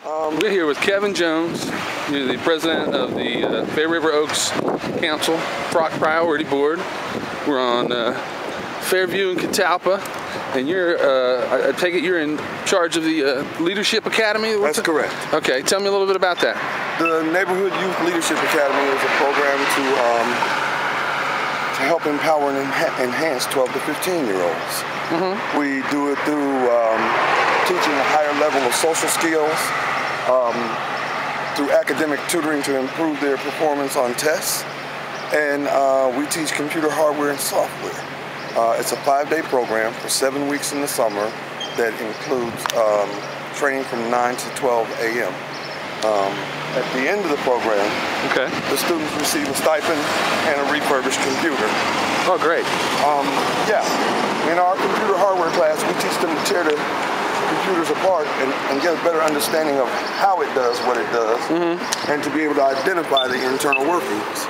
We're here with Kevin Jones. You're the president of the Fair River Oaks Council Priority Board. We're on Fairview and Catalpa, and you're, I take it you're in charge of the Leadership Academy? That's correct. Okay, tell me a little bit about that. The Neighborhood Youth Leadership Academy is a program to help empower and enhance 12 to 15-year-olds. We do it through teaching a higher level of social skills, through academic tutoring to improve their performance on tests, and we teach computer hardware and software. It's a 5-day program for 7 weeks in the summer that includes training from 9 to 12 a.m. At the end of the program, the students receive a stipend and a refurbished computer. Oh, great. Yeah, in our computer hardware class, we teach them to tear the computers apart and get a better understanding of how it does what it does, and to be able to identify the internal workings.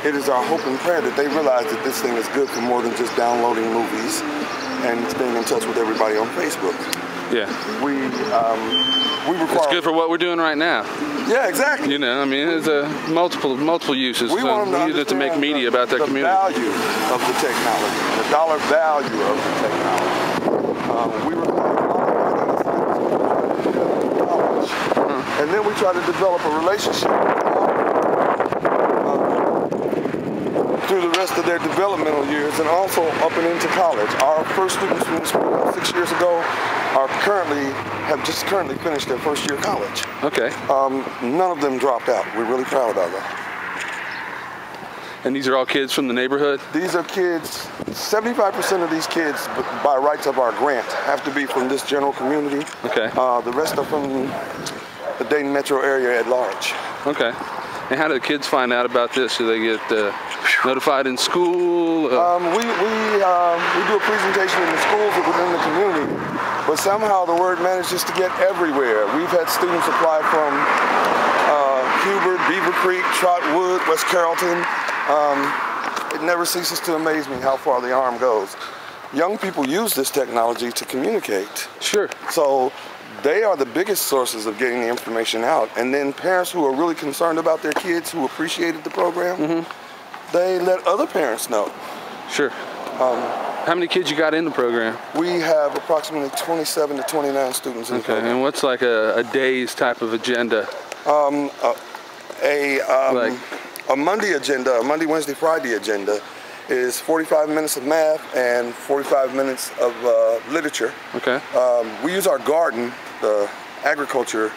It is our hope and prayer that they realize that this thing is good for more than just downloading movies and staying in touch with everybody on Facebook. Yeah. We require... It's good for what we're doing right now. Yeah, exactly. You know, I mean, there's multiple uses. We want them to use it to make media about their community. The value of the technology, the dollar value of the technology. We require knowledge, and then we try to develop a relationship through the rest of their developmental years and also up and into college. Our first students from this program 6 years ago have just currently finished their first year of college. Okay. None of them dropped out. We're really proud about that. And these are all kids from the neighborhood? These are kids, 75% of these kids, by rights of our grant, have to be from this general community. Okay. The rest are from the Dayton metro area at large. Okay. And how do the kids find out about this? Do they get notified in school? We do a presentation in the schools and within the community, but somehow the word manages to get everywhere. We've had students apply from Hubert, Beaver Creek, Trotwood, West Carrollton. It never ceases to amaze me how far the arm goes. Young people use this technology to communicate. Sure. So they are the biggest sources of getting the information out. And then parents who are really concerned about their kids who appreciated the program, they let other parents know. Sure. How many kids you got in the program? We have approximately 27 to 29 students in the program. And what's like a day's type of agenda? A Monday agenda, a Monday, Wednesday, Friday agenda is 45 minutes of math and 45 minutes of literature. Okay. We use our garden, the agriculture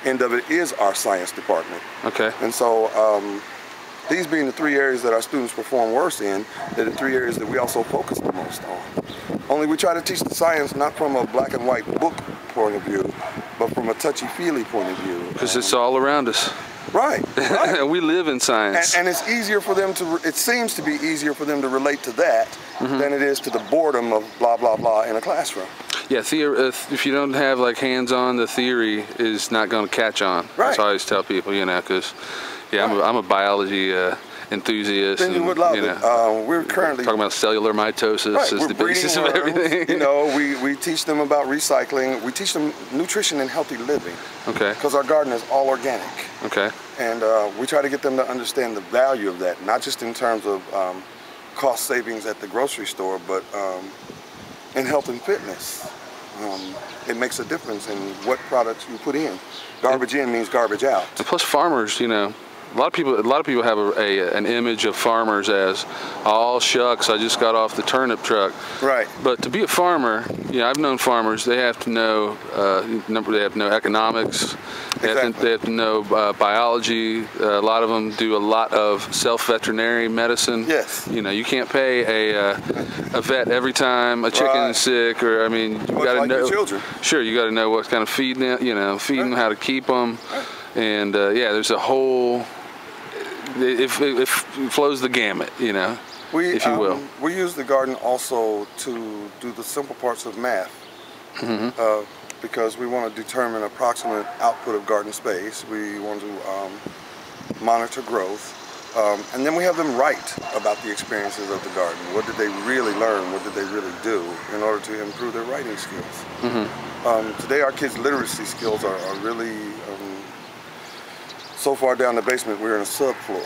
end of it is our science department. Okay. And so these being the 3 areas that our students perform worse in, they're the 3 areas that we also focus the most on. Only we try to teach the science not from a black and white book point of view, but from a touchy-feely point of view. Because it's all around us. Right. We live in science. And it's easier for them to, it seems to be easier for them to relate to that than it is to the boredom of blah, blah, blah in a classroom. Yeah, if you don't have like hands-on, the theory is not going to catch on. Right. That's what I always tell people, you know, because I'm a biology enthusiast. Then you would love it. We're currently talking about cellular mitosis is the basis of everything. You know, we teach them about recycling. We teach them nutrition and healthy living. Okay. Because our garden is all organic. Okay. And we try to get them to understand the value of that, not just in terms of cost savings at the grocery store, but in health and fitness. It makes a difference in what products you put in. Garbage in means garbage out. And plus farmers, you know, a lot of people have an image of farmers as, oh shucks, I just got off the turnip truck. Right. But to be a farmer, you know, I've known farmers. They have to know they have to know economics. They have to know biology. A lot of them do a lot of self-veterinary medicine. Yes. You know, you can't pay a vet every time a chicken is sick, or I mean, you got to know. Your children. Sure, you got to know what kind of feed them. You know, feed them, how to keep them, and yeah, there's a whole. It flows the gamut, you know, if you will. We use the garden also to do the simple parts of math, because we want to determine approximate output of garden space. We want to monitor growth, And then we have them write about the experiences of the garden. What did they really learn? What did they really do in order to improve their writing skills? Today our kids' literacy skills are really so far down the basement, we're in a subfloor.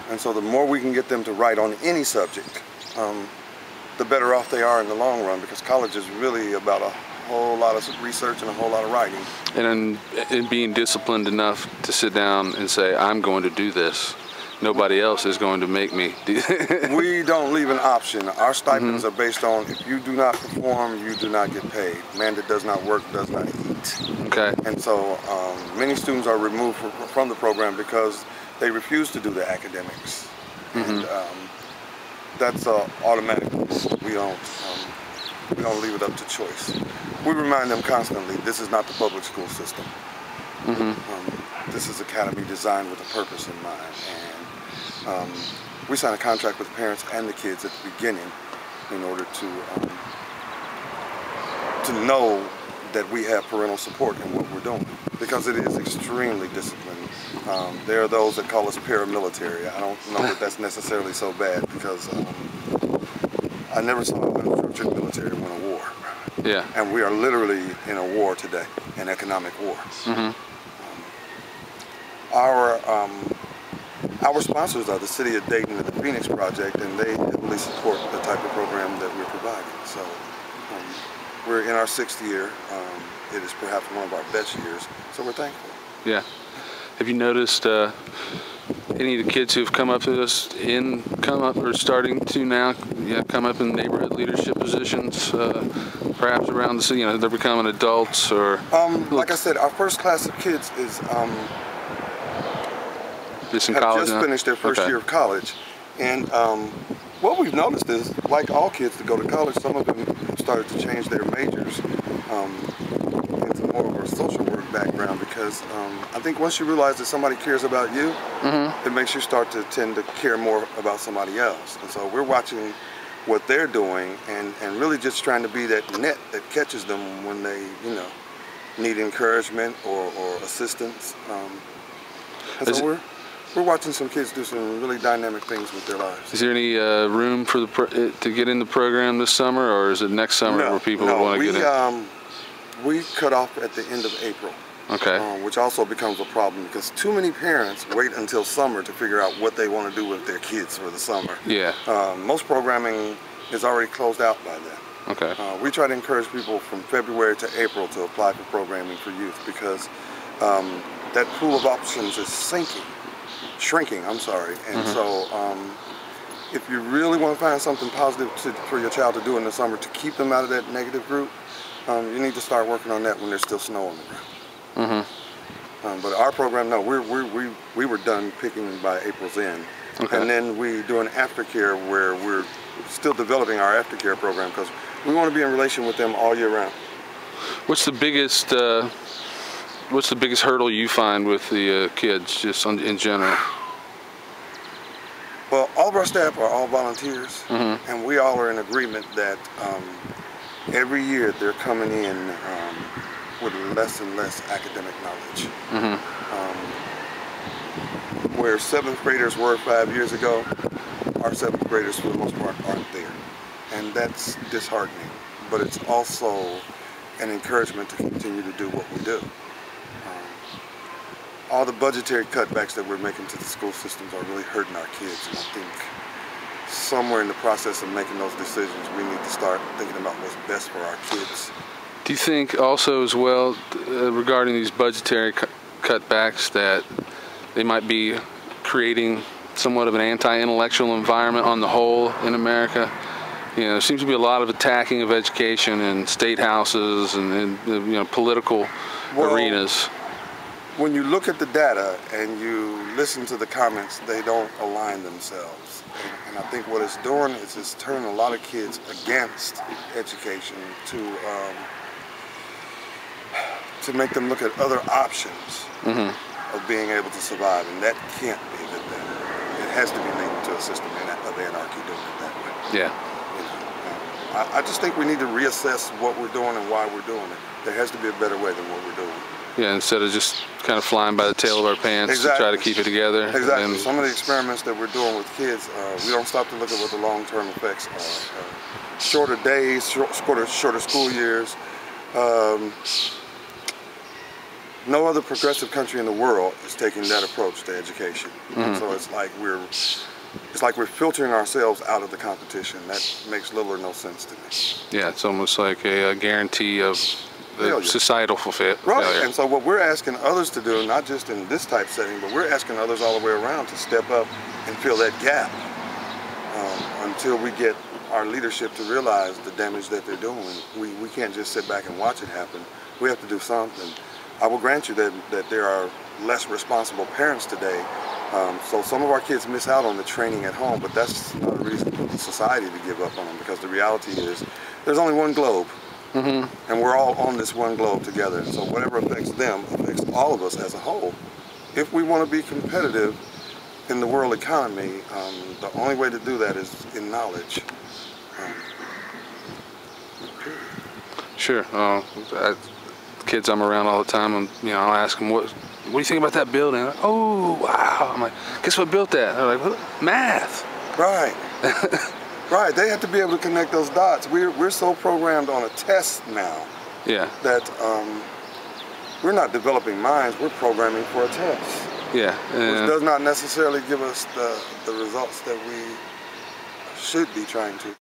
And so the more we can get them to write on any subject, the better off they are in the long run, because college is really about a whole lot of research and a whole lot of writing. And in being disciplined enough to sit down and say, I'm going to do this. Nobody else is going to make me. We don't leave an option. Our stipends are based on, if you do not perform, you do not get paid. Man that does not work does not eat. Okay. And so many students are removed from the program because they refuse to do the academics. And that's automatic. We don't leave it up to choice. We remind them constantly, this is not the public school system. This is academy designed with a purpose in mind. And we sign a contract with the parents and the kids at the beginning in order to know that we have parental support in what we're doing, because it is extremely disciplined. There are those that call us paramilitary. I don't know that that's necessarily so bad, because I never saw an unstructured military win a war. Yeah. And we are literally in a war today, an economic war. Our sponsors are the City of Dayton and the Phoenix Project, and they heavily support the type of program that we're providing. So we're in our 6th year. It is perhaps one of our best years, so we're thankful. Yeah. Have you noticed any of the kids who've come up to us or starting to now come up in neighborhood leadership positions, perhaps around the city? You know, they're becoming adults, or like I said, our first class of kids is have just finished their first year of college, and what we've noticed is, like all kids that go to college, some of them started to change their majors into more of a social work background, because I think once you realize that somebody cares about you, it makes you start to tend to care more about somebody else. And so we're watching what they're doing and really just trying to be that net that catches them when they, need encouragement or assistance. And so we're watching some kids do some really dynamic things with their lives. Is there any room for to get in the program this summer, or is it next summer where people want to get in? We cut off at the end of April. Okay. Which also becomes a problem, because too many parents wait until summer to figure out what they want to do with their kids for the summer. Yeah. Most programming is already closed out by then. Okay. We try to encourage people from February to April to apply for programming for youth, because that pool of options is shrinking, I'm sorry. And so if you really want to find something positive for your child to do in the summer to keep them out of that negative group, you need to start working on that when there's still snow on the ground. But our program, no, we were done picking by April's end. Okay. And then we do an aftercare where we're still developing our aftercare program, because we want to be in relation with them all year round. What's the biggest hurdle you find with the kids, just in general? Well, all of our staff are all volunteers, and we all are in agreement that every year they're coming in with less and less academic knowledge. Where 7th graders were 5 years ago, our 7th graders for the most part aren't there. And that's disheartening, but it's also an encouragement to continue to do what we do. All the budgetary cutbacks that we're making to the school systems are really hurting our kids, and I think somewhere in the process of making those decisions, we need to start thinking about what's best for our kids. Do you think also as well, regarding these budgetary cutbacks, that they might be creating somewhat of an anti-intellectual environment on the whole in America? There seems to be a lot of attacking of education in state houses and in political arenas. When you look at the data and you listen to the comments, they don't align themselves. And I think what it's doing is it's turning a lot of kids against education to make them look at other options of being able to survive, and that can't be a good thing. It has to be leading to a system of anarchy doing it that way. Yeah. I just think we need to reassess what we're doing and why we're doing it. There has to be a better way than what we're doing. Yeah, instead of just kind of flying by the tail of our pants to try to keep it together. Exactly. And some of the experiments that we're doing with kids, we don't stop to look at what the long-term effects are. Shorter days, shorter school years. No other progressive country in the world is taking that approach to education. Mm-hmm. So it's like we're filtering ourselves out of the competition. That makes little or no sense to me. Yeah, it's almost like a guarantee of the societal failure. Right, and so what we're asking others to do, not just in this type setting, but we're asking others all the way around to step up and fill that gap until we get our leadership to realize the damage that they're doing. We can't just sit back and watch it happen. We have to do something. I will grant you that there are less responsible parents today, so some of our kids miss out on the training at home, but that's not a reason for society to give up on them, because the reality is there's only one globe, mm-hmm. and we're all on this one globe together, and so whatever affects them affects all of us as a whole. If we want to be competitive in the world economy, the only way to do that is in knowledge. Sure. Kids I'm around all the time, and I'll ask them, what do you think about that building? Like, oh, wow. I'm like, guess what built that? They're like, what? Math. Right. Right. They have to be able to connect those dots. We're so programmed on a test now. Yeah. That we're not developing minds. We're programming for a test. Yeah. Which does not necessarily give us the results that we should be trying to.